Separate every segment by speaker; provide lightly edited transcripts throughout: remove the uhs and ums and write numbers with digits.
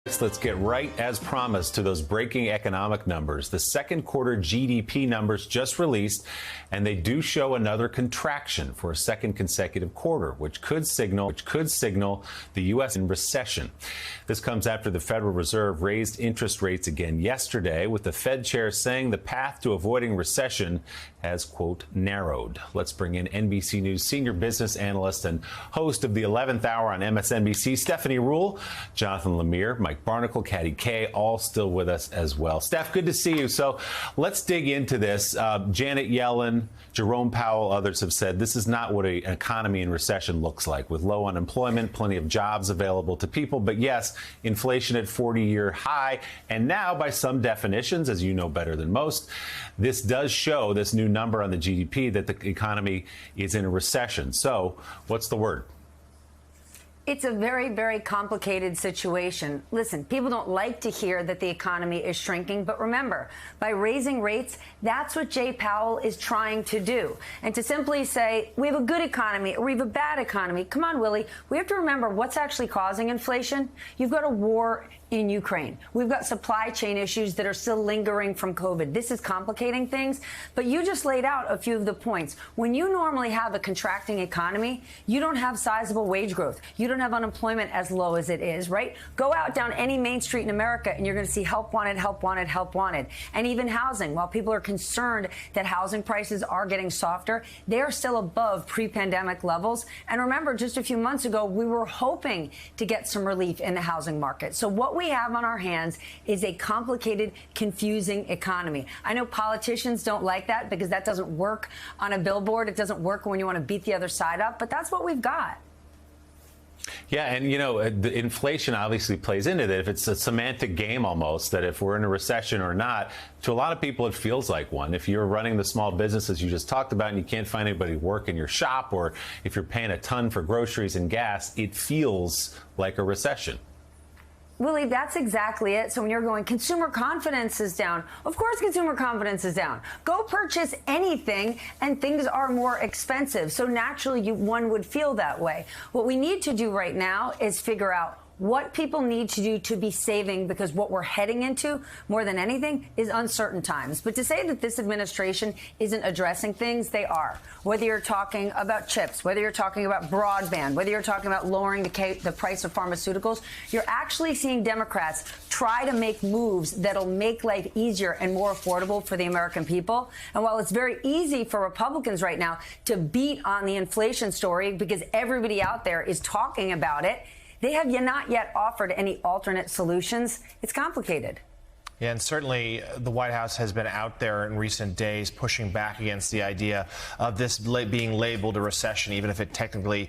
Speaker 1: Let's get right, as promised, to those breaking economic numbers. The second quarter GDP numbers just released, and they do show another contraction for a second consecutive quarter, which could signal the U.S. in recession. This comes after the Federal Reserve raised interest rates again yesterday, with the Fed chair saying the path to avoiding recession has, quote, narrowed. Let's bring in NBC News senior business analyst and host of the 11th Hour on MSNBC, Stephanie Ruhle, Jonathan Lemire, Mike Barnicle, Katty Kay, all still with us as well. Steph, good to see you. So let's dig into this. Janet Yellen, Jerome Powell, others have said this is not what an economy in recession looks like, with low unemployment, plenty of jobs available to people. But yes, inflation at 40-year high. And now, by some definitions, as you know better than most, this does show, this new number on the GDP, that the economy is in a recession. So what's the word?
Speaker 2: It's a very, very complicated situation. Listen, people don't like to hear that the economy is shrinking, but remember, by raising rates, that's what Jay Powell is trying to do. And to simply say, we have a good economy or we have a bad economy, come on, Willie, we have to remember what's actually causing inflation. You've got a war in Ukraine. We've got supply chain issues that are still lingering from COVID. This is complicating things, but you just laid out a few of the points. When you normally have a contracting economy, you don't have sizable wage growth. You don't have unemployment as low as it is, right? Go out down any main street in America and you're going to see help wanted, help wanted, help wanted. And even housing, while people are concerned that housing prices are getting softer, they are still above pre-pandemic levels. And remember, just a few months ago, we were hoping to get some relief in the housing market. So what we have on our hands is a complicated, confusing economy. I know politicians don't like that because that doesn't work on a billboard. It doesn't work when you want to beat the other side up, but that's what we've got.
Speaker 1: Yeah, and, you know, the inflation obviously plays into that. If it's a semantic game almost, that if we're in a recession or not, to a lot of people it feels like one. If you're running the small businesses you just talked about and you can't find anybody to work in your shop, or if you're paying a ton for groceries and gas, it feels like a recession.
Speaker 2: Willie, that's exactly it. So when you're going, consumer confidence is down. Of course, consumer confidence is down. Go purchase anything and things are more expensive. So naturally, one would feel that way. What we need to do right now is figure out what people need to do to be saving, because what we're heading into more than anything is uncertain times. But to say that this administration isn't addressing things, they are. Whether you're talking about chips, whether you're talking about broadband, whether you're talking about lowering the price of pharmaceuticals, you're actually seeing Democrats try to make moves that'll make life easier and more affordable for the American people. And while it's very easy for Republicans right now to beat on the inflation story because everybody out there is talking about it, they have not yet offered any alternate solutions. It's complicated.
Speaker 3: Yeah, and certainly the White House has been out there in recent days pushing back against the idea of this being labeled a recession, even if it technically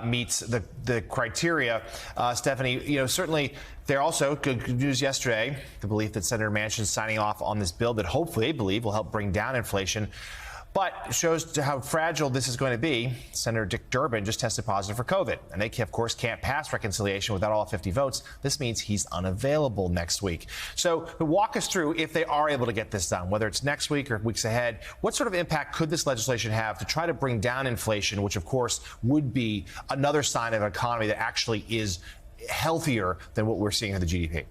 Speaker 3: meets the criteria. Stephanie, you know, certainly there also good news yesterday, the belief that Senator Manchin's signing off on this bill that hopefully, they believe, will help bring down inflation. But it shows how fragile this is going to be. Senator Dick Durbin just tested positive for COVID, and they, of course, can't pass reconciliation without all 50 votes. This means he's unavailable next week. So walk us through, if they are able to get this done, whether it's next week or weeks ahead, what sort of impact could this legislation have to try to bring down inflation, which, of course, would be another sign of an economy that actually is healthier than what we're seeing in the GDP?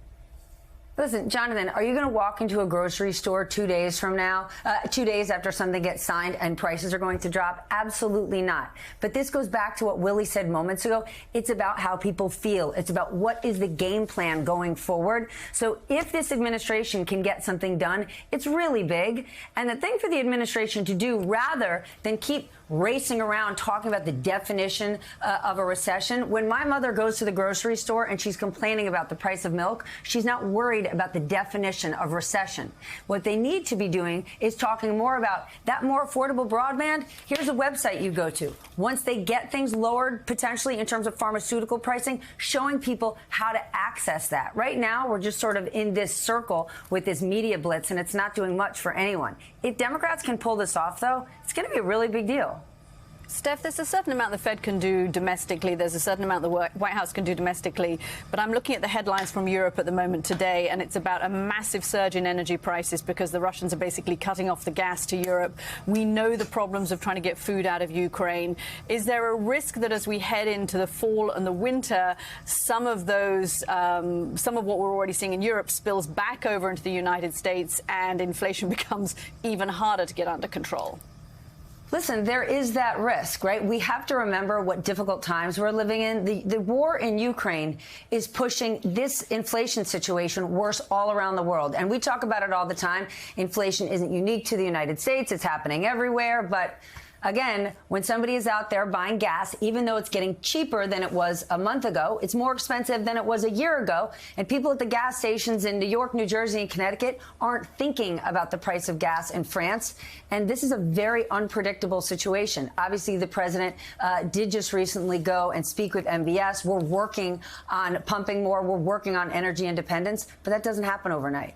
Speaker 2: Listen, Jonathan, are you going to walk into a grocery store 2 days from now, 2 days after something gets signed and prices are going to drop? Absolutely not. But this goes back to what Willie said moments ago. It's about how people feel. It's about what is the game plan going forward. So if this administration can get something done, it's really big. And the thing for the administration to do, rather than keep racing around talking about the definition of a recession, when my mother goes to the grocery store and she's complaining about the price of milk, she's not worried about the definition of recession. What they need to be doing is talking more about that more affordable broadband. Here's a website you go to. Once they get things lowered, potentially in terms of pharmaceutical pricing, showing people how to access that. Right now, we're just sort of in this circle with this media blitz, and it's not doing much for anyone. If Democrats can pull this off, though, it's going to be a really big deal.
Speaker 4: Steph, there's a certain amount the Fed can do domestically. There's a certain amount the White House can do domestically. But I'm looking at the headlines from Europe at the moment today, and it's about a massive surge in energy prices because the Russians are basically cutting off the gas to Europe. We know the problems of trying to get food out of Ukraine. Is there a risk that as we head into the fall and the winter, some of what we're already seeing in Europe spills back over into the United States and inflation becomes even harder to get under control?
Speaker 2: Listen, there is that risk, right? We have to remember what difficult times we're living in. The war in Ukraine is pushing this inflation situation worse all around the world. And we talk about it all the time. Inflation isn't unique to the United States. It's happening everywhere. But again, when somebody is out there buying gas, even though it's getting cheaper than it was a month ago, it's more expensive than it was a year ago. And people at the gas stations in New York, New Jersey, and Connecticut aren't thinking about the price of gas in France. And this is a very unpredictable situation. Obviously, the president did just recently go and speak with MBS. We're working on pumping more. We're working on energy independence. But that doesn't happen overnight.